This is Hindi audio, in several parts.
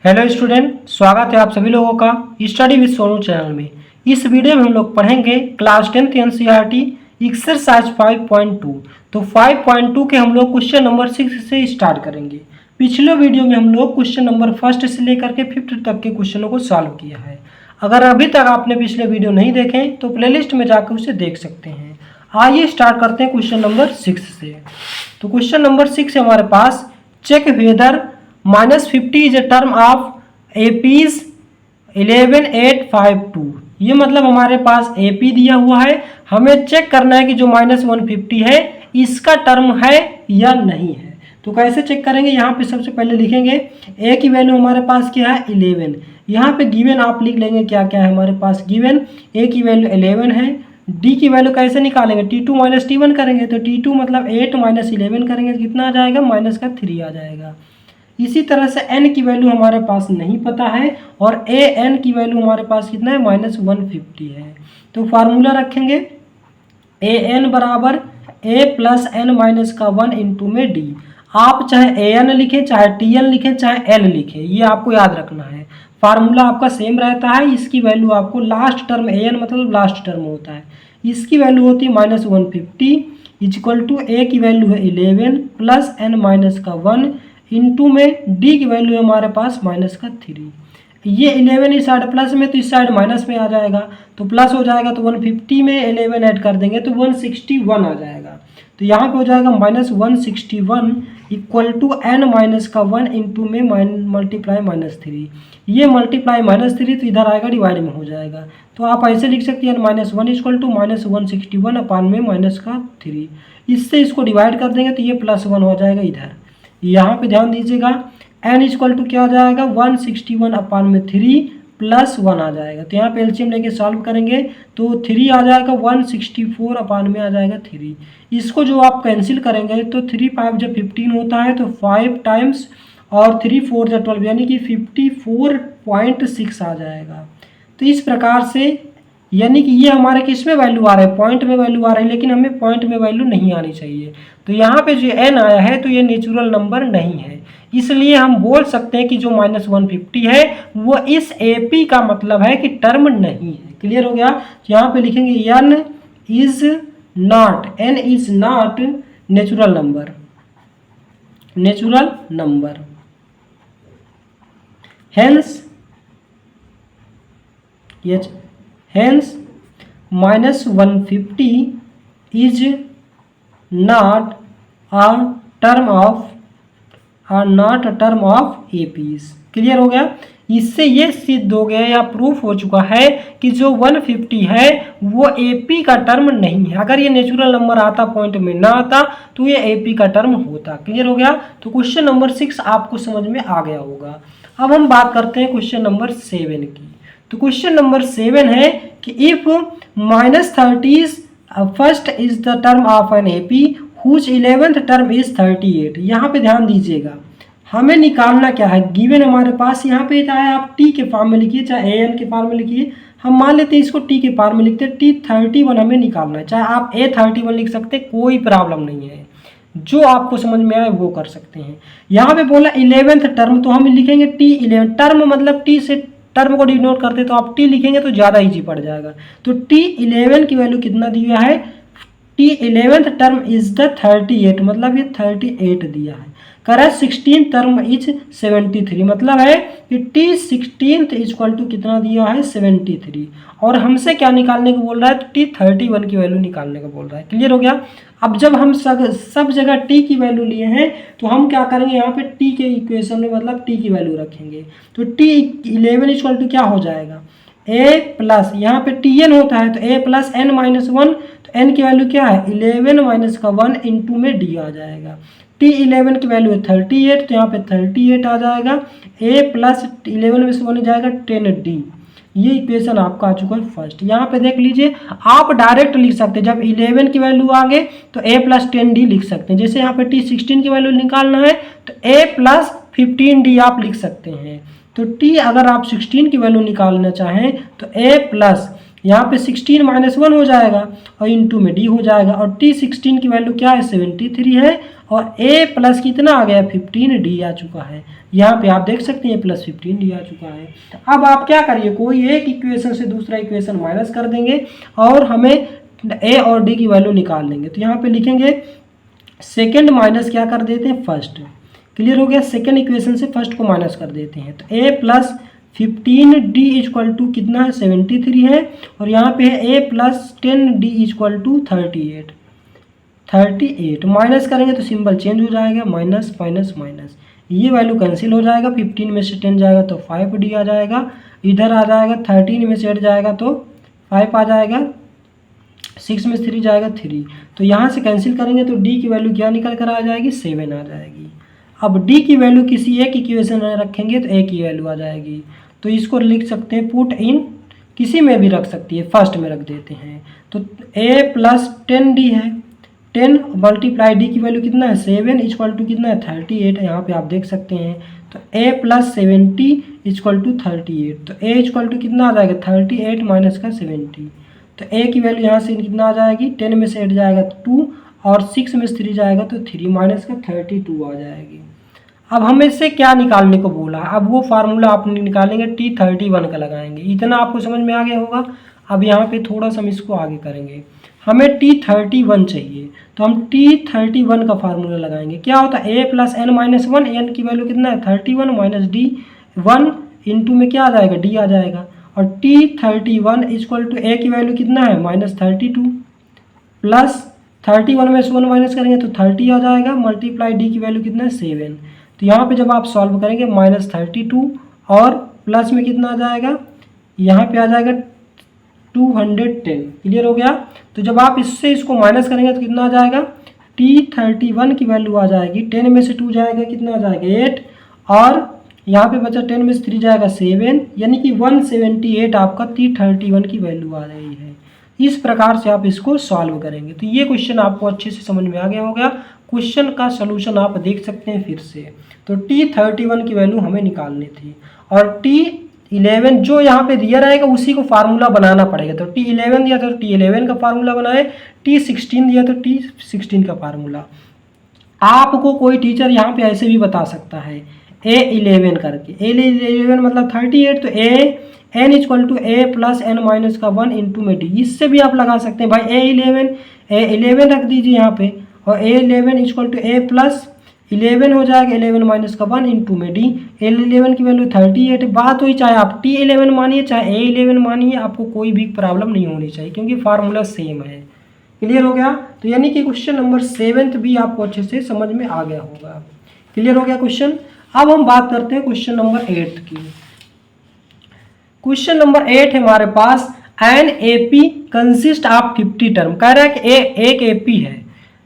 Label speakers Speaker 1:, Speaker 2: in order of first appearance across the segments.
Speaker 1: हेलो स्टूडेंट, स्वागत है आप सभी लोगों का स्टडी विद सोनू चैनल में। इस वीडियो में हम लोग पढ़ेंगे क्लास 10th एनसीईआरटी एक्सरसाइज 5.2। तो 5.2 के हम लोग क्वेश्चन नंबर 6 से स्टार्ट करेंगे। पिछले वीडियो में हम लोग क्वेश्चन नंबर 1 से लेकर के 5th तक के क्वेश्चनों को सॉल्व किया है। अगर अभी तक आपने पिछले वीडियो नहीं देखे तो प्लेलिस्ट में जाकर उसे देख सकते हैं। आइए स्टार्ट करते हैं क्वेश्चन नंबर 6 से। तो क्वेश्चन नंबर 6 है हमारे पास, check whether -50 is a term of APs 11852। ये मतलब हमारे पास एपी दिया हुआ है, हमें चेक करना है कि जो -150 है इसका टर्म है या नहीं है। तो कैसे चेक करेंगे, यहाँ पे सबसे पहले लिखेंगे ए की वैल्यू हमारे पास क्या है 11। यहाँ पे गिवन आप लिख लेंगे क्या क्या है हमारे पास गिवन। ए की वैल्यू 11 है। डी की वैल्यू कैसे निकालेंगे, T2 - T1 करेंगे। तो T2 मतलब 8 - 11 करेंगे तो कितना आ जाएगा, -3 आ जाएगा। इसी तरह से n की वैल्यू हमारे पास नहीं पता है और an की वैल्यू हमारे पास कितना है -150 है। तो फार्मूला रखेंगे an बराबर a प्लस n माइनस का 1 इंटू में d। आप चाहे an लिखें, चाहे tn लिखें, चाहे l लिखें, ये आपको याद रखना है। फार्मूला आपका सेम रहता है। इसकी वैल्यू आपको लास्ट टर्म an मतलब लास्ट टर्म होता है, इसकी वैल्यू होती है -150 इक्वल टू a की वैल्यू है 11 प्लस n माइनस का 1 इंटू में डी की वैल्यू है हमारे पास -3। ये 11 इस साइड प्लस में तो इस साइड माइनस में आ जाएगा, तो प्लस हो जाएगा तो 150 में 11 ऐड कर देंगे तो 161 आ जाएगा। तो यहाँ पे हो जाएगा -161 इक्वल टू n माइनस का 1 इंटू में मल्टीप्लाई -3। ये मल्टीप्लाई -3 तो इधर आएगा डिवाइड में हो जाएगा। तो आप ऐसे लिख सकते हैं -1 इक्वल टू -161 अपान में -3। इससे इसको डिवाइड कर देंगे तो ये +1 हो जाएगा इधर। यहाँ पे ध्यान दीजिएगा n इक्वल टू क्या आ जाएगा 161 अपान में 3 प्लस 1 आ जाएगा। तो यहाँ पे एलसीएम लेके सॉल्व करेंगे तो 3 आ जाएगा 164 अपान में आ जाएगा 3। इसको जो आप कैंसिल करेंगे तो 3 5 जब 15 होता है तो 5 टाइम्स और 3 4 जब 12 यानी कि 54.6 आ जाएगा। तो इस प्रकार से यानी कि ये हमारे किस में वैल्यू आ रहा है, पॉइंट में वैल्यू आ रहा है, लेकिन हमें पॉइंट में वैल्यू नहीं आनी चाहिए। तो यहाँ पे जो n आया है तो ये नेचुरल नंबर नहीं है, इसलिए हम बोल सकते हैं कि जो -150 है वो इस AP का मतलब है कि टर्म नहीं है। क्लियर हो गया। यहाँ पे लिखेंगे n is not natural number hence -150 is not a term of APs। Clear हो गया। इससे ये सिद्ध हो गया या प्रूफ हो चुका है कि जो 150 है वो AP का टर्म नहीं है। अगर ये नेचुरल नंबर आता, पॉइंट में ना आता, तो ये AP का टर्म होता। क्लियर हो गया। तो क्वेश्चन नंबर 6 आपको समझ में आ गया होगा। अब हम बात करते हैं क्वेश्चन नंबर 7 की। तो क्वेश्चन नंबर 7 है कि if -30 first is the term of an AP whose 11th term is 38। यहाँ पे ध्यान दीजिएगा, हमें निकालना क्या है, गिवन हमारे पास यहाँ पे चाहे आप t के फॉर्म में लिखिए चाहे an के फॉर्म में लिखिए। हम मान लेते हैं इसको t के फॉर्म में लिखते हैं। T31 हमें निकालना है, चाहे आप A31 लिख सकते हैं, कोई प्रॉब्लम नहीं है, जो आपको समझ में आए वो कर सकते हैं। यहाँ पे बोला 11th टर्म, तो हम लिखेंगे T11। टर्म मतलब t से टर्म को डिनोट करते तो आप t लिखेंगे तो ज़्यादा इजी पड़ जाएगा। तो T11 की वैल्यू कितना दिया है, T11th टर्म इज द 38, मतलब ये 38 दिया है। करें 16th टर्म इज 73, मतलब है कि T16th इक्वल टू कितना दिया है 73। और हमसे क्या निकालने को बोल रहा है, T31 की वैल्यू निकालने को बोल रहा है। क्लियर हो गया। अब जब हम सब जगह t की वैल्यू लिए हैं तो हम क्या करेंगे, यहाँ पे t के इक्वेशन में मतलब t की वैल्यू रखेंगे। तो T11 इक्वल टू क्या हो जाएगा, a प्लस, यहाँ पे Tn होता है तो a प्लस n माइनस 1, तो n की वैल्यू क्या है 11 माइनस का 1 इंटू में d आ जाएगा। T11 की वैल्यू है 38, तो यहाँ पे 38 आ जाएगा। a प्लस 11 में से 1 जाएगा 10d। ये इक्वेशन आपका आ चुका है फर्स्ट। यहाँ पे देख लीजिए, आप डायरेक्ट लिख सकते हैं, जब 11 की वैल्यू आ गए तो a प्लस 10d लिख सकते हैं। जैसे यहाँ पे T16 की वैल्यू निकालना है तो a प्लस 15d आप लिख सकते हैं। तो t अगर आप 16 की वैल्यू निकालना चाहें तो a प्लस यहाँ पे 16 माइनस 1 हो जाएगा और इंटू में डी हो जाएगा। और T16 की वैल्यू क्या है 73 है और A प्लस कितना आ गया 15 डी आ चुका है। यहाँ पे आप देख सकते हैं प्लस 15 डी आ चुका है। अब आप क्या करिए, कोई एक इक्वेशन से दूसरा इक्वेशन माइनस कर देंगे और हमें A और D की वैल्यू निकाल लेंगे। तो यहाँ पे लिखेंगे सेकेंड माइनस क्या कर देते हैं फर्स्ट। क्लियर हो गया, सेकेंड इक्वेशन से फर्स्ट को माइनस कर देते हैं। तो A plus 15D equal to कितना है 73 है और यहाँ पे है A plus 10D equal to 38 minus करेंगे तो सिंबल चेंज हो जाएगा, माइनस माइनस माइनस, ये वैल्यू कैंसिल हो जाएगा। 15 में से 10 जाएगा तो 5D आ जाएगा, इधर आ जाएगा 13 में से 8 जाएगा तो 5 आ जाएगा, 6 में 3 जाएगा 3। तो यहाँ से कैंसिल करेंगे तो D की वैल्यू क्या निकल कर आ जाएगी 7 आ जाएगी। अब D की वैल्यू किसी एक इक्वेशन में रखेंगे तो A की वैल्यू आ जाएगी। तो इसको लिख सकते हैं पुट इन, किसी में भी रख सकती है, फर्स्ट में रख देते हैं। तो A प्लस 10D है, 10 मल्टीप्लाई D की वैल्यू कितना है 7 इक्वल टू कितना है 38 है, यहाँ पे आप देख सकते हैं। तो A प्लस 70 इक्वल टू 38, तो A इक्वल टू कितना आ जाएगा 38 माइनस का 70। तो A की वैल्यू यहाँ से कितना आ जाएगी 10 में से 8 जाएगा 2 और 6 में से 3 जाएगा तो 3 माइनस का 32 आ जाएगी। अब हमें इससे क्या निकालने को बोला, अब वो फार्मूला आप निकालेंगे T31 का लगाएंगे। इतना आपको समझ में आ गया होगा। अब यहाँ पे थोड़ा सा हम इसको आगे करेंगे, हमें T31 चाहिए तो हम T31 का फार्मूला लगाएंगे। क्या होता है A plus n minus 1, n की वैल्यू कितना है 31 माइनस D 1 इंटू में क्या आ जाएगा D आ जाएगा और T31 इक्वल टू A की वैल्यू कितना है माइनस 32 प्लस 31 में से 1 माइनस करेंगे तो 30 आ जाएगा, मल्टीप्लाई D की वैल्यू कितना है 7। तो यहाँ पे जब आप सॉल्व करेंगे माइनस 32 और प्लस में कितना आ जाएगा, यहाँ पे आ जाएगा 210। क्लियर हो गया। तो जब आप इससे इसको माइनस करेंगे तो कितना आ जाएगा T31 की वैल्यू आ जाएगी, 10 में से 2 जाएगा कितना आ जाएगा 8 और यहाँ पे बचा 10 में से 3 जाएगा 7, यानी कि 178 आपका T31 की वैल्यू आ रही है। इस प्रकार से आप इसको सॉल्व करेंगे। तो ये क्वेश्चन आपको अच्छे से समझ में आ गया होगा। क्वेश्चन का सलूशन आप देख सकते हैं फिर से। तो T31 की वैल्यू हमें निकालनी थी और T11 जो यहाँ पे दिया रहेगा उसी को फार्मूला बनाना पड़ेगा। तो T11 दिया तो T11 का फार्मूला बनाए, T16 दिया तो T16 का फार्मूला। आपको कोई टीचर यहाँ पे ऐसे भी बता सकता है A11 करके, A11 मतलब 38, तो n equal to A plus n minus का 1 इंटू में D, इससे भी आप लगा सकते हैं भाई A11 रख दीजिए यहाँ पे और A11 equal to A plus 11 हो जाएगा 11 माइनस का 1 इंटू में D। A11 की वैल्यू 38, बात हुई चाहे आप T11 मानिए चाहे A11 मानिए, आपको कोई भी प्रॉब्लम नहीं होनी चाहिए क्योंकि फार्मूला सेम है। क्लियर हो गया। तो यानी कि क्वेश्चन नंबर 7 भी आपको अच्छे से समझ में आ गया होगा। क्लियर हो गया क्वेश्चन। अब हम बात करते हैं क्वेश्चन नंबर 8 की। क्वेश्चन नंबर 8 है हमारे पास, an AP consist of 50 term. कह रहा है कि एक एपी है,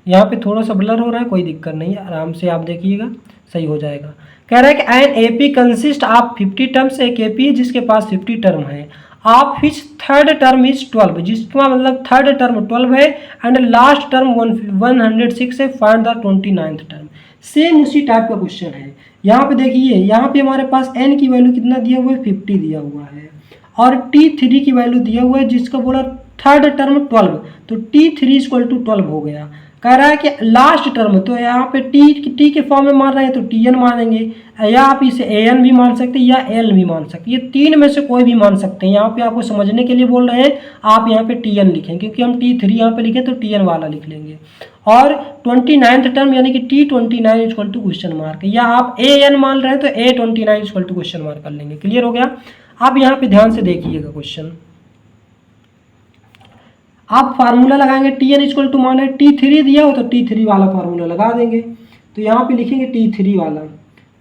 Speaker 1: यहाँ पे थोड़ा सा ब्लर हो रहा है, कोई दिक्कत नहीं है, आराम से आप देखिएगा सही हो जाएगा। कह रहा है कि N AP consist of 50 terms, एक एपी है जिसके पास 50 टर्म है। Of which third term is 12, जिसका मतलब थर्ड टर्म 12 है एंड लास्ट टर्म 106 है, find the 29th term. Same उसी टाइप का क्वेश्चन है। यहाँ पे देखिए, यहाँ पे हमारे पास n की वैल्यू कितना दिया हुआ है 50 दिया हुआ है और T3 की वैल्यू दिया हुआ है जिसका बोला थर्ड टर्म 12, तो T3 इक्वल टू 12 हो गया। कह रहा है कि लास्ट टर्म, तो यहाँ पे टी के फॉर्म में मान रहे हैं तो Tn मानेंगे, या आप इसे An भी मान सकते हैं या L भी मान सकते हैं, ये तीन में से कोई भी मान सकते हैं। यहाँ पे आपको समझने के लिए बोल रहे हैं, आप यहाँ पे Tn लिखें क्योंकि हम T3 यहाँ पे लिखें तो Tn वाला लिख लेंगे। और 29th टर्म यानी कि T29 equal to question mark, या आप An मान रहे हैं तो A29 equal to question mark कर लेंगे। क्लियर हो गया। आप यहाँ पे ध्यान से देखिएगा क्वेश्चन, आप फार्मूला लगाएंगे Tn इक्वल टू मान है T3 दिया हो तो T3 वाला फार्मूला लगा देंगे। तो यहाँ पे लिखेंगे T3 वाला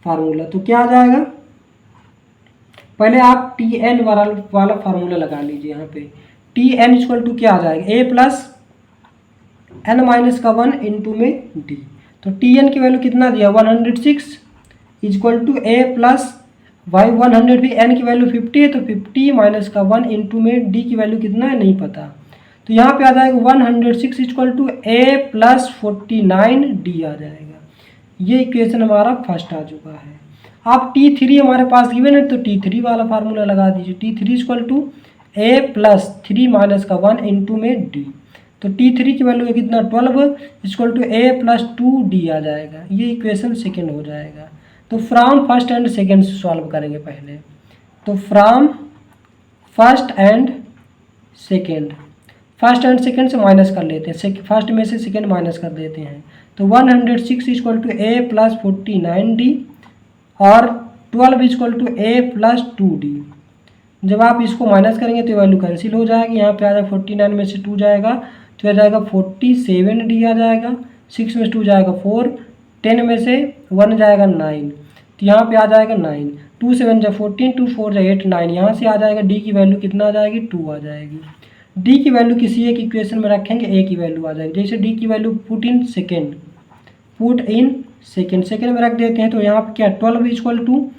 Speaker 1: फार्मूला, तो क्या आ जाएगा, पहले आप Tn वाला फार्मूला लगा लीजिए। यहाँ पे Tn इक्वल टू क्या आ जाएगा A प्लस n माइनस का 1 इंटू में D। तो Tn की वैल्यू कितना दिया 106 equal to A plus Y 100 भी, n की वैल्यू 50 है तो 50 माइनस का 1 इंटू में D की वैल्यू कितना है नहीं पता, तो यहाँ पे आ जाएगा 106 equal to A plus 49 D आ जाएगा। ये इक्वेशन हमारा फर्स्ट आ चुका है। अब T3 हमारे पास गिवन है तो T3 वाला फार्मूला लगा दीजिए। T3 equal to A plus 3 minus का 1 इंटू में डी। तो T3 की वैल्यू है कितना 12 equal to A plus 2D आ जाएगा। ये इक्वेशन सेकेंड हो जाएगा। तो from first and second solve करेंगे पहले। तो from first and second, first and second से माइनस कर लेते हैं, फर्स्ट में से सेकेंड माइनस कर देते हैं। तो 106 equal to A plus 49D और 12 equal to A plus 2D। जब आप इसको माइनस करेंगे तो वैल्यू कैंसिल हो जाएगी। यहाँ पे आ जाएगा 49 में से 2 जाएगा तो आ जाएगा 47D आ जाएगा। 6 में से 2 जाएगा 4, 10 में से 1 जाएगा 9, तो यहाँ पे आ जाएगा 9। 2 7 जा 14, 2 4 जा 8, 9 यहाँ से आ जाएगा। डी की वैल्यू कितना आ जाएगी 2 आ जाएगी। डी की वैल्यू किसी एक इक्वेशन में रखेंगे ए की वैल्यू आ जाएगी। जैसे डी की value put in second second में रख देते हैं। तो यहाँ पे क्या 12 equal to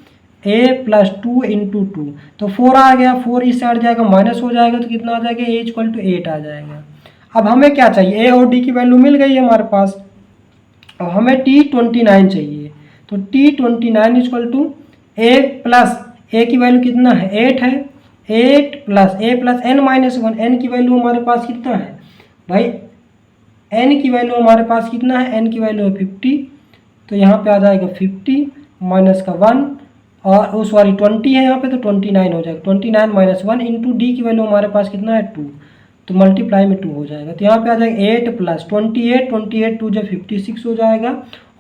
Speaker 1: A plus 2 into 2, तो 4 आ गया। 4 इस साइड जाएगा माइनस हो जाएगा तो कितना आ जाएगा ए इक्वल टू 8 आ जाएगा। अब हमें क्या चाहिए, ए और डी की वैल्यू मिल गई है हमारे पास। अब हमें T29 चाहिए। तो T29 equal to A plus a की वैल्यू कितना है 8 है, 8 plus a plus n minus 1। N की वैल्यू हमारे पास कितना है भाई, n की वैल्यू हमारे पास कितना है, n की वैल्यू है 50। तो यहाँ पे आ जाएगा 50 माइनस का 1 और सॉरी 20 है यहाँ पे, तो 29 हो जाएगा। 29 माइनस 1 इंटू डी की वैल्यू हमारे पास कितना है 2, तो मल्टीप्लाई में 2 हो जाएगा। तो यहाँ पे आ जाएगा 8 प्लस 28 2 जब 56 हो जाएगा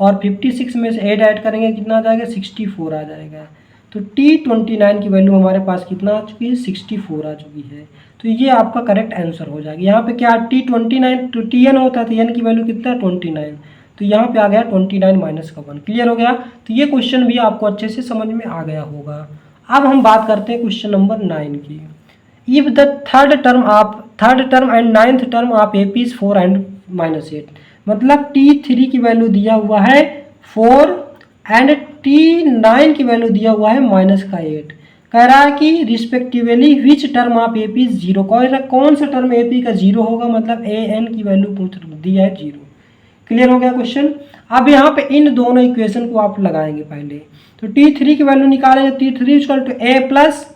Speaker 1: और 56 में से 8 ऐड करेंगे कितना आ जाएगा 64 आ जाएगा। तो T29 की वैल्यू हमारे पास कितना आ चुकी है 64 आ चुकी है। तो ये आपका करेक्ट आंसर हो जाएगा। यहाँ पे क्या T29 तो Tn होता है, तो n की वैल्यू कितना है 29, तो यहाँ पे आ गया 29 माइनस का 1। क्लियर हो गया। तो ये क्वेश्चन भी आपको अच्छे से समझ में आ गया होगा। अब हम बात करते हैं क्वेश्चन नंबर 9 की। If the third term and ninth term of A P is 4 and minus 8, मतलब T3 की वैल्यू दिया हुआ है 4 एंड T9 की वैल्यू दिया हुआ है माइनस का 8। कह रहा है कि respectively which term of A P is 0, कौन सा टर्म ए पी का 0 होगा, मतलब ए एन की वैल्यू दिया है 0। क्लियर हो गया क्वेश्चन। अब यहाँ पे इन दोनों इक्वेशन को आप लगाएंगे पहले। तो T3 की वैल्यू निकालेंगे, T3 equal to A plus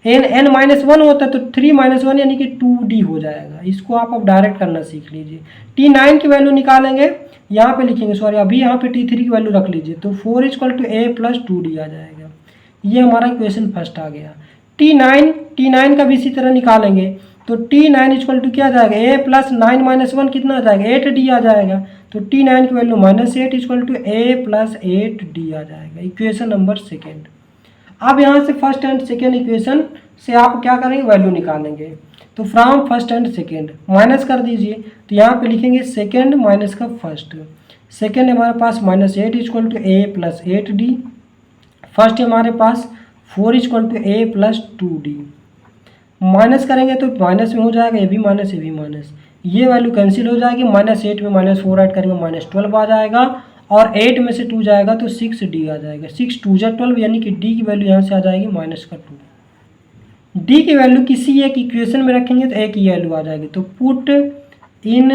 Speaker 1: n minus 1 होता है, तो 3 माइनस 1 यानी कि 2D हो जाएगा। इसको आप अब डायरेक्ट करना सीख लीजिए। T9 की वैल्यू निकालेंगे, यहाँ पे लिखेंगे, सॉरी अभी यहाँ पे T3 की वैल्यू रख लीजिए, तो 4 equal to A plus 2D आ जाएगा। ये हमारा इक्वेशन फर्स्ट आ गया। T9 का भी इसी तरह निकालेंगे, तो T9 इक्वल टू क्या आ जाएगा ए प्लस 9 माइनस 1 कितना आ जाएगा 8D आ जाएगा। तो T9 की value minus 8 equal to A plus 8D आ जाएगा। Equation number second. अब यहाँ से फर्स्ट एंड सेकेंड इक्वेशन से आप क्या करेंगे, वैल्यू निकालेंगे। तो from first and second minus कर दीजिए, तो यहाँ पे लिखेंगे सेकेंड माइनस का फर्स्ट। सेकेंड हमारे पास minus 8 equal to A plus 8D। First हमारे पास 4 equal to A plus 2D। Minus करेंगे तो माइनस में हो जाएगा, ये भी माइनस ये भी माइनस, ये वैल्यू कैंसिल हो जाएगी। माइनस 8 में माइनस 4 ऐड करेंगे माइनस 12 आ जाएगा और 8 में से 2 जाएगा तो 6D आ जाएगा। 6 2 जा 12 यानी कि डी की वैल्यू यहाँ से आ जाएगी माइनस का 2। डी की वैल्यू किसी एक इक्वेशन में रखेंगे तो ए की वैल्यू आ जाएगी। तो पुट इन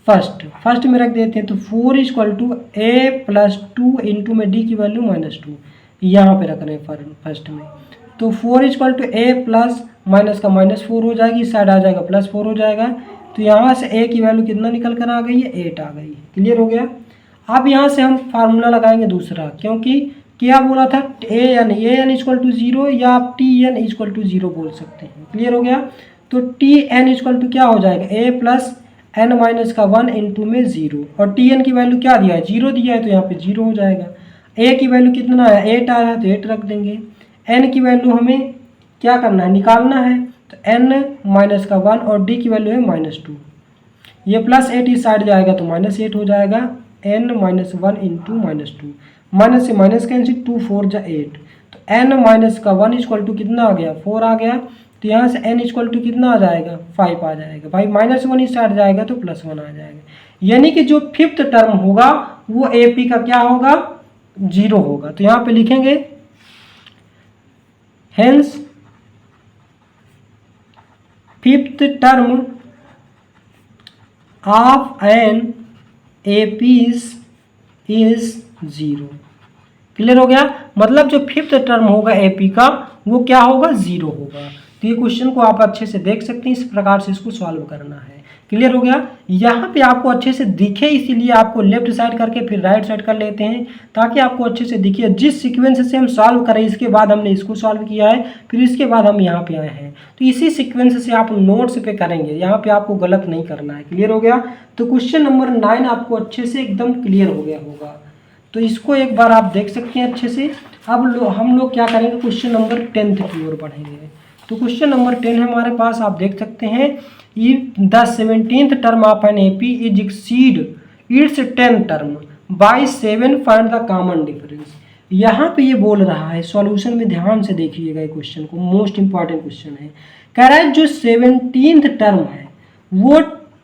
Speaker 1: फर्स्ट में रख देते हैं, तो 4 equal to A plus 2 into में डी की वैल्यू माइनस 2 यहाँ पे रख रहे हैं फर्स्ट में। तो 4 equal to A plus minus का माइनस 4 हो जाएगी, इस साइड आ जाएगा प्लस 4 हो जाएगा। तो यहाँ से ए की वैल्यू कितना निकल कर आ गई है 8 आ गई है। क्लियर हो गया। अब यहाँ से हम फार्मूला लगाएंगे दूसरा, क्योंकि क्या बोला था ए एन इक्वल टू 0 या आप Tn इक्वल टू 0 बोल सकते हैं। क्लियर हो गया। तो Tn इक्वल टू क्या हो जाएगा ए प्लस n माइनस का 1 इंटू में 0, और Tn की वैल्यू क्या दिया है 0 दिया है, तो यहाँ पे 0 हो जाएगा। ए की वैल्यू कितना है 8 आया है, तो 8 रख देंगे। n की वैल्यू हमें क्या करना है निकालना है, तो n माइनस का 1 और d की वैल्यू है माइनस 2। ये प्लस 8 इस साइड जाएगा तो माइनस 8 हो जाएगा। n minus 1 into minus 2, minus से माइनस कैंसिल, 2 4 जा 8, तो n माइनस का 1 इक्वल टू कितना आ गया 4 आ गया। तो यहाँ से n इक्वल टू कितना आ जाएगा 5 आ जाएगा। भाई माइनस 1 इस साइड जाएगा तो प्लस 1 आ जाएगा। यानी कि जो फिफ्थ टर्म होगा वो ए पी का क्या होगा 0 होगा। तो यहाँ पे लिखेंगे hence fifth term of an A P's is 0। Clear हो गया। मतलब जो फिफ्थ टर्म होगा ए पी का वो क्या होगा 0 होगा। तो ये क्वेश्चन को आप अच्छे से देख सकते हैं, इस प्रकार से इसको सॉल्व करना है। क्लियर हो गया। यहाँ पे आपको अच्छे से दिखे इसीलिए आपको लेफ्ट साइड करके फिर राइट साइड कर लेते हैं ताकि आपको अच्छे से दिखे। जिस सीक्वेंस से हम सॉल्व करें इसके बाद हमने इसको सॉल्व किया है, फिर इसके बाद हम यहाँ पे आए हैं, तो इसी सीक्वेंस से आप नोट्स पे करेंगे, यहाँ पे आपको गलत नहीं करना है। क्लियर हो गया। तो क्वेश्चन नंबर 9 आपको अच्छे से एकदम क्लियर हो गया होगा, तो इसको एक बार आप देख सकते हैं अच्छे से। अब हम लोग क्या करेंगे, क्वेश्चन नंबर 10 की ओर बढ़ेंगे। तो क्वेश्चन नंबर 10 है हमारे पास, आप देख सकते हैं, if the 17th term of an AP is exceed it's 10th term bye 7 find the common difference. यहाँ पे ये बोल रहा है, सॉल्यूशन में ध्यान से देखिएगा, ये क्वेश्चन को मोस्ट इंपॉर्टेंट क्वेश्चन है। कह रहा है जो 17th टर्म है वो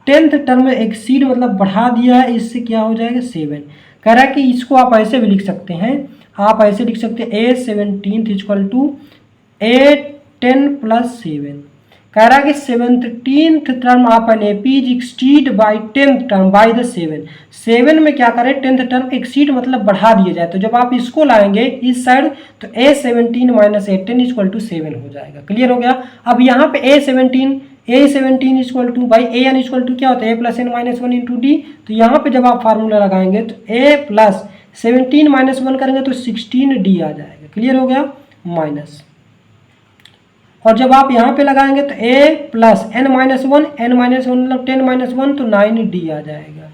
Speaker 1: 10th टर्म में एक्सीड मतलब बढ़ा दिया है, इससे क्या हो जाएगा 7। कह रहा है कि इसको आप ऐसे भी लिख सकते हैं, आप ऐसे लिख सकते हैं A17 equal to A10 plus 7। कह रहा है कि 17th term of an AP is exceed by 10th term by the 7 में क्या करें 10th टर्म एक्सीड मतलब बढ़ा दिया जाए, तो जब आप इसको लाएंगे इस साइड तो A17 minus A10 equal to 7 हो जाएगा। क्लियर हो गया। अब यहाँ पे A17 equal to by A N equal to क्या होता है A plus N minus 1 into D. तो यहाँ पे जब आप फार्मूला लगाएंगे तो A प्लस 17 माइनस 1 करेंगे तो 16D आ जाएगा। क्लियर हो गया। माइनस, और जब आप यहाँ पे लगाएंगे तो A प्लस n माइनस 1 मतलब 10 माइनस 1 तो 9D आ जाएगा,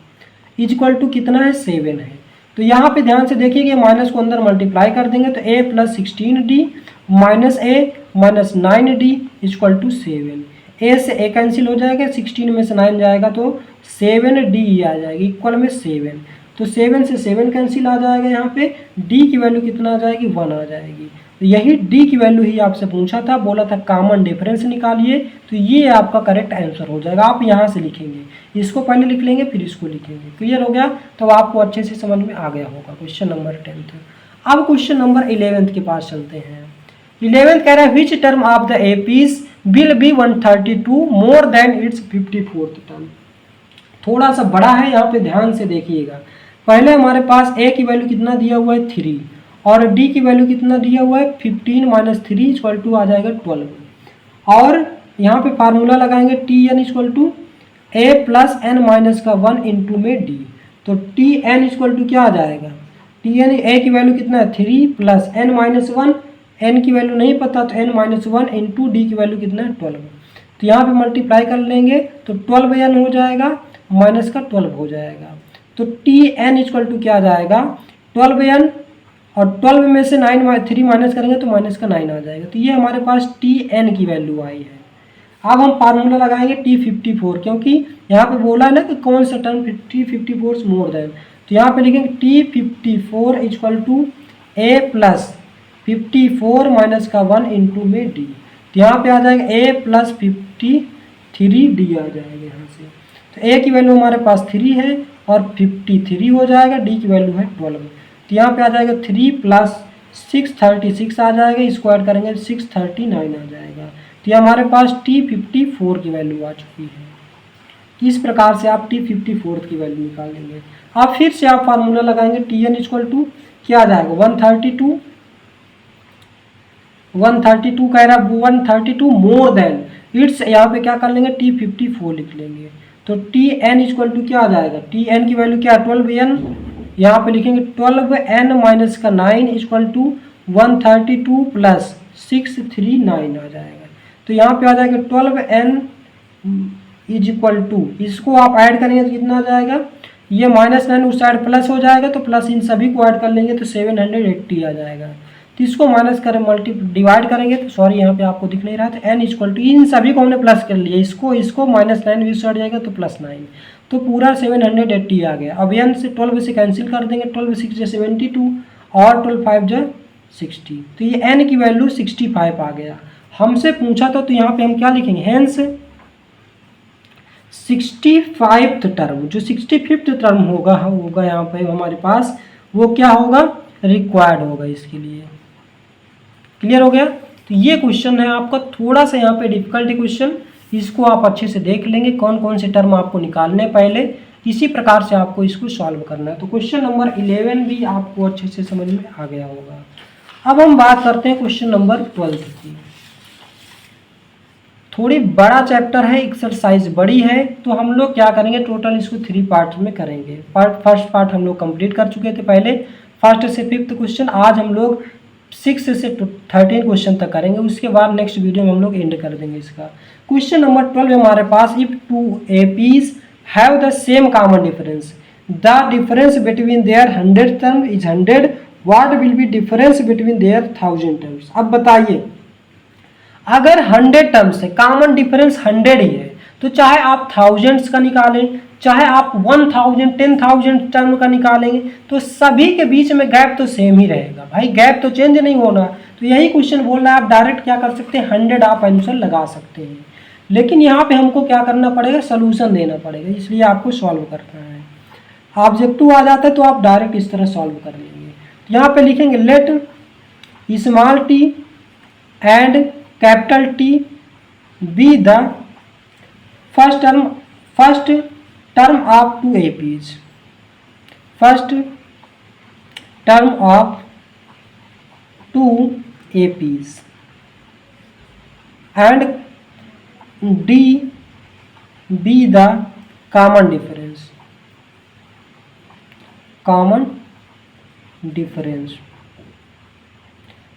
Speaker 1: इक्वल टू कितना है 7 है। तो यहाँ पे ध्यान से देखिए कि माइनस को अंदर मल्टीप्लाई कर देंगे तो A plus 16D minus A minus 9D equal to 7। A से A कैंसिल हो जाएगा, 16 में से 9 जाएगा तो 7D आ जाएगी, इक्वल में 7। तो 7 से 7 कैंसिल आ जाएगा, यहाँ पे D की वैल्यू कितना आ जाएगी 1 आ जाएगी। तो यही D की वैल्यू ही आपसे पूछा था, बोला था कॉमन डिफरेंस निकालिए, तो ये आपका करेक्ट आंसर हो जाएगा। आप यहाँ से लिखेंगे, इसको पहले लिख लेंगे फिर इसको लिखेंगे। क्लियर हो गया। तो आपको अच्छे से समझ में आ गया होगा क्वेश्चन नंबर 10। अब क्वेश्चन नंबर 11 के पास चलते हैं। 11 कह रहा है which term of the APs will be 132 more than it's 54th term. थोड़ा सा बड़ा है, यहाँ पे ध्यान से देखिएगा। पहले हमारे पास A की वैल्यू कितना दिया हुआ है 3 और D की वैल्यू कितना दिया हुआ है 15 माइनस 3 इक्वल टू आ जाएगा 12। और यहाँ पे फार्मूला लगाएंगे Tn equal to A plus n minus का 1 इंटू में D। तो Tn इक्वल टू क्या आ जाएगा, Tn A की वैल्यू कितना है 3 प्लस n माइनस 1, n की वैल्यू नहीं पता तो n माइनस 1 इंटू D की वैल्यू कितना है 12। तो यहाँ पे मल्टीप्लाई कर लेंगे तो 12n हो जाएगा माइनस का 12 हो जाएगा। तो Tn इक्वल टू क्या आ जाएगा 12n, और 12 में से 3 माइनस करेंगे तो माइनस का 9 आ जाएगा। तो ये हमारे पास Tn की वैल्यू आई है। अब हम फार्मूला लगाएंगे T54, क्योंकि यहाँ पे बोला है ना कि कौन सा टर्म T54 मोर देन, तो यहाँ पे लिखेंगे T54 equal to A plus 54 minus का 1 इंटू में D। तो यहाँ पे आ जाएगा A प्लस 53D आ जाएगा यहाँ से। तो A की वैल्यू हमारे पास 3 है और 53 हो जाएगा, D की वैल्यू है 12। तो यहाँ पे आ जाएगा 3 प्लस 636 आ जाएगा, स्क्वायर करेंगे 639 आ जाएगा। तो ये हमारे पास T54 की वैल्यू आ चुकी है। इस प्रकार से आप T54 की वैल्यू निकाल लेंगे। अब फिर से आप फार्मूला लगाएंगे Tn इक्वल टू क्या आ जाएगा 132 कह रहा है 132 मोर देन इट्स, यहाँ पे क्या कर लेंगे T54 लिख लेंगे। तो Tn इक्वल टू क्या आ जाएगा, Tn की वैल्यू क्या 12n, यहाँ पे लिखेंगे 12n माइनस का 9 इक्वल टू 132 प्लस 639 आ जाएगा। तो यहाँ पे आ जाएगा 12n इज इक्वल टू, इसको आप ऐड करेंगे तो कितना आ जाएगा, ये माइनस 9 उस साइड प्लस हो जाएगा तो प्लस इन सभी को ऐड कर लेंगे तो 780 आ जाएगा। तो इसको माइनस करें डिवाइड करेंगे तो सॉरी यहाँ पे आपको दिख नहीं रहा था, n इक्वल टू इन सभी को हमने प्लस कर लिया, इसको माइनस 9 भी हट जाएगा तो प्लस 9, तो पूरा 780 आ गया। अब n से 12 से कैंसिल कर देंगे, 12 6 जा 72 और 12 5 जा 60, तो ये n की वैल्यू 65 आ गया। हमसे पूछा था तो यहाँ पे हम क्या लिखेंगे, हेंस 65th टर्म, जो 65th टर्म होगा यहाँ पे हमारे पास वो क्या होगा, रिक्वायर्ड होगा इसके लिए। क्लियर हो गया। तो ये क्वेश्चन है आपका, थोड़ा सा यहाँ पे डिफिकल्ट क्वेश्चन, इसको आप अच्छे से देख लेंगे कौन कौन से टर्म आपको निकालने पहले, इसी प्रकार से आपको इसको सॉल्व करना है। तो क्वेश्चन नंबर 11 भी आपको अच्छे से समझ में आ गया होगा। अब हम बात करते हैं क्वेश्चन नंबर 12 की। थोड़ी बड़ा चैप्टर है, एक्सरसाइज बड़ी है, तो हम लोग क्या करेंगे, टोटल इसको 3 पार्ट में करेंगे। फर्स्ट पार्ट हम लोग कंप्लीट कर चुके थे पहले, फर्स्ट से 5th क्वेश्चन। आज हम लोग 6 से 13 क्वेश्चन तक करेंगे, उसके बाद नेक्स्ट वीडियो में हम लोग एंड कर देंगे इसका। क्वेश्चन नंबर 12 हमारे पास, if 2 APs have the same common difference, the difference between their 100 term is 100, what will be difference between their 1000 terms. अब बताइए, अगर 100 टर्म्स है, कॉमन डिफरेंस 100 ही है, तो चाहे आप थाउजेंड्स का निकालें, चाहे आप 1000 10,000 टर्म का निकालेंगे, तो सभी के बीच में गैप तो सेम ही रहेगा भाई, गैप तो चेंज नहीं होना। तो यही क्वेश्चन बोल रहा है, आप डायरेक्ट क्या कर सकते हैं, 100 आप आंसर लगा सकते हैं, लेकिन यहाँ पे हमको क्या करना पड़ेगा, सोल्यूशन देना पड़ेगा, इसलिए आपको सॉल्व करना है। ऑब्जेक्टिव आ जाता है तो आप डायरेक्ट इस तरह सॉल्व कर लेंगे। यहाँ पे लिखेंगे let small T and capital T be the first term of 2 APs, first term of 2 APs and D be the common difference, common difference.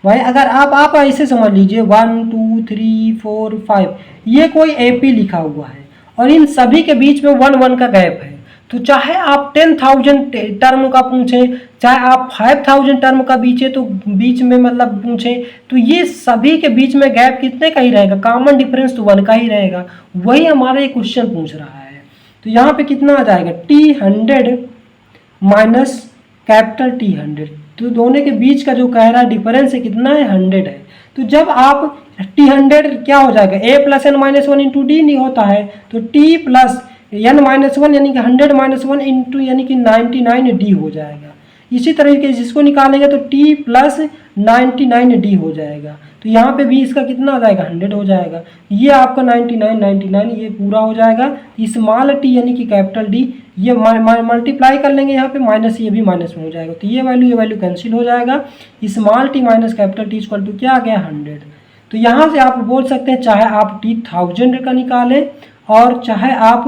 Speaker 1: भाई अगर आप ऐसे समझ लीजिए 1 2 3 4 5 ये कोई AP लिखा हुआ है और इन सभी के बीच में 1 1 का गैप है, तो चाहे आप 10,000 टर्म का पूछें, चाहे आप 5,000 टर्म का बीच में मतलब पूछें, तो ये सभी के बीच में गैप कितने का ही रहेगा, कॉमन डिफरेंस तो 1 का ही रहेगा। वही हमारा ये क्वेश्चन पूछ रहा है। तो यहाँ पे कितना आ जाएगा, T100 माइनस कैपिटल T100, तो दोनों के बीच का जो कह रहा है डिफरेंस है कितना है, 100 है। तो जब आप T100 क्या हो जाएगा, A plus n minus 1 into D नहीं होता है, तो T प्लस n माइनस 1 यानी कि 100 माइनस 1 इंटू यानी कि 99D हो जाएगा। इसी तरीके से इसको निकालेंगे तो T प्लस 99D हो जाएगा। तो यहाँ पे भी इसका कितना आ जाएगा, 100 हो जाएगा। ये आपका 99 ये पूरा हो जाएगा। स्मॉल टी यानी कि कैपिटल डी ये मल्टीप्लाई कर लेंगे यहाँ पे, माइनस ये भी माइनस में हो जाएगा, तो ये वैल्यू कैंसिल हो जाएगा। Small T minus capital T equal to क्या आ गया, 100। तो यहाँ से आप बोल सकते हैं चाहे आप T1000 का निकालें और चाहे आप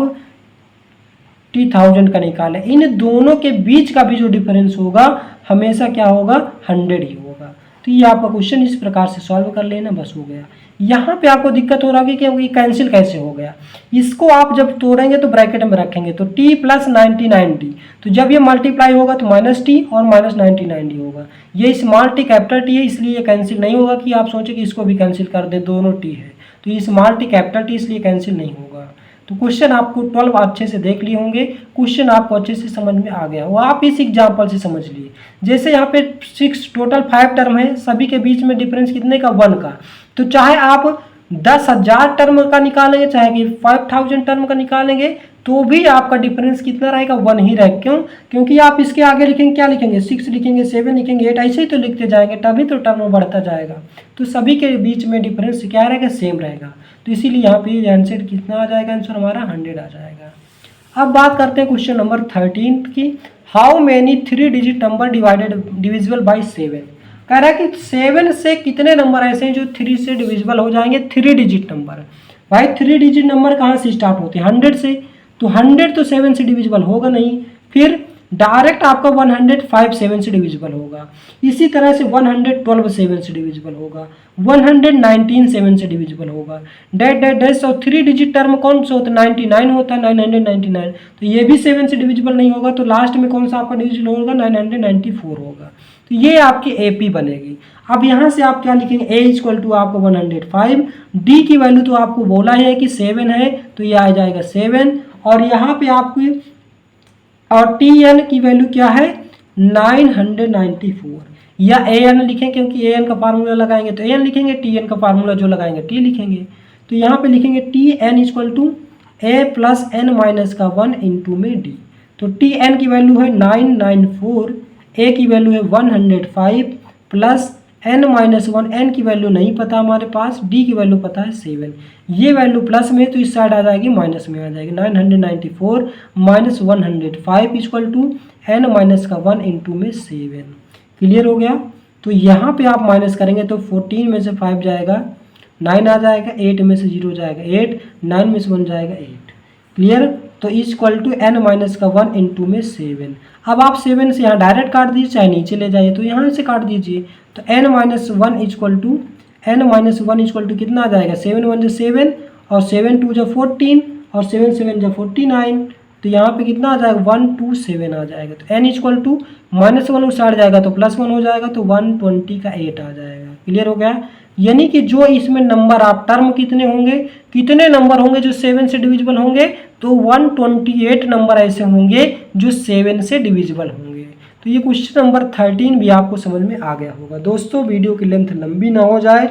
Speaker 1: T1000 का निकालें, इन दोनों के बीच का भी जो डिफरेंस होगा हमेशा क्या होगा, 100 ही होगा। तो ये आपका क्वेश्चन इस प्रकार से सॉल्व कर लेना, बस हो गया। यहाँ पे आपको दिक्कत हो रहा है कि कैंसिल कैसे हो गया, इसको आप जब तोड़ेंगे तो ब्रैकेट में रखेंगे तो T प्लस 99D, तो जब ये मल्टीप्लाई होगा तो माइनस T और माइनस 99D होगा। ये स्मॉल टी कैपिटल T है इसलिए ये कैंसिल नहीं होगा कि आप सोचें कि इसको भी कैंसिल कर दे, दोनों T है, तो ये स्मॉल टी कैपिटल T इसलिए कैंसिल नहीं होगा। तो क्वेश्चन आपको 12 अच्छे से देख लिए होंगे, क्वेश्चन आपको अच्छे से समझ में आ गया वो आप इस एग्जांपल से समझ लिए। जैसे यहाँ पे 6 टोटल 5 टर्म है, सभी के बीच में डिफरेंस कितने का, 1 का, तो चाहे आप 10,000 टर्म का निकालेंगे चाहे कि 5,000 टर्म का निकालेंगे तो भी आपका डिफरेंस कितना रहेगा, 1 ही रहेगा। क्यों, क्योंकि आप इसके आगे लिखेंगे, क्या लिखेंगे, 6 लिखेंगे, 7 लिखेंगे, 8 ऐसे ही तो लिखते जाएंगे, तभी तो टर्म बढ़ता जाएगा। तो सभी के बीच में डिफरेंस क्या रहेगा, सेम रहेगा। तो इसीलिए यहाँ पे आंसर कितना आ जाएगा, आंसर हमारा 100 आ जाएगा। अब बात करते हैं क्वेश्चन नंबर 13 की, how many 3 digit number divisible by 7। कह रहा है कि 7 से कितने नंबर ऐसे हैं जो 3 से डिविजिबल हो जाएंगे, 3 डिजिट नंबर। भाई 3 डिजिट नंबर कहाँ से स्टार्ट होते हैं, 100 से, तो 100 तो 7 से डिविजिबल होगा नहीं, फिर डायरेक्ट आपका 105 7 से डिविजिबल होगा, इसी तरह से 112 7 से डिविजिबल होगा, 119 7 से डिविजिबल होगा, डैश और 3 डिजिट टर्म कौन सा होता है, 99 होता है, 999, तो ये भी 7 से डिविजिबल नहीं होगा, तो लास्ट में कौन सा आपका डिविजिबल होगा, 994 होगा। तो ये आपकी AP बनेगी। अब यहाँ से आप क्या लिखेंगे, A इक्वल टू आपको 105, D की वैल्यू तो आपको बोला है कि 7 है, तो ये आ जाएगा 7, और यहाँ पे आपकी और TN की वैल्यू क्या है, 994, या AN लिखें क्योंकि AN का फार्मूला लगाएंगे तो AN लिखेंगे, TN का फार्मूला जो लगाएंगे T लिखेंगे। तो यहाँ पे लिखेंगे TN equal to A plus N minus का 1 इंटू में D। तो TN की वैल्यू है 994, A की वैल्यू है 105 प्लस n माइनस 1, n की वैल्यू नहीं पता हमारे पास, D की वैल्यू पता है 7। ये वैल्यू प्लस में तो इस साइड आ जाएगी, माइनस में आ जाएगी, 994 minus 105 equal to n minus का 1 इंटू में 7। क्लियर हो गया। तो यहाँ पे आप माइनस करेंगे तो 14 में से 5 जाएगा 9 आ जाएगा, 8 में से 0 जाएगा 8, 9 में से 1 जाएगा 8। क्लियर। तो इक्वल टू n माइनस का 1 इंटू में 7। अब आप 7 से यहाँ डायरेक्ट काट दीजिए, चाहे नीचे ले जाइए तो यहाँ से काट दीजिए। तो n minus one equal to कितना आ जाएगा, 7 1 जो 7 और 7 2 जो 14 और 7 7 जो 49। तो यहाँ पे कितना आ जाएगा, 127 आ जाएगा। तो n इक्वल टू -1 उसाड़ जाएगा तो +1 हो जाएगा, तो 120 का 8 आ जाएगा। क्लियर हो गया। यानी कि जो इसमें नंबर आप टर्म कितने होंगे, कितने नंबर होंगे जो 7 से डिविजिबल होंगे, तो 128 नंबर ऐसे होंगे जो 7 से डिविजिबल होंगे। तो ये क्वेश्चन नंबर 13 भी आपको समझ में आ गया होगा। दोस्तों वीडियो की लेंथ लंबी ना हो जाए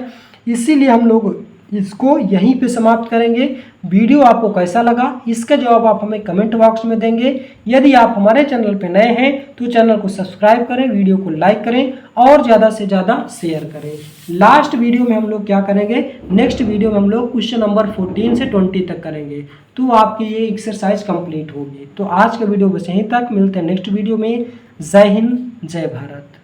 Speaker 1: इसीलिए हम लोग इसको यहीं पे समाप्त करेंगे। वीडियो आपको कैसा लगा इसका जवाब आप हमें कमेंट बॉक्स में देंगे। यदि आप हमारे चैनल पे नए हैं तो चैनल को सब्सक्राइब करें, वीडियो को लाइक करें और ज़्यादा से ज़्यादा शेयर करें। लास्ट वीडियो में हम लोग क्या करेंगे, नेक्स्ट वीडियो में हम लोग क्वेश्चन नंबर 14 से 20 तक करेंगे, तो आपकी ये एक्सरसाइज कंप्लीट होगी। तो आज का वीडियो बस यहीं तक, मिलते हैं नेक्स्ट वीडियो में। जय हिंद, जय भारत।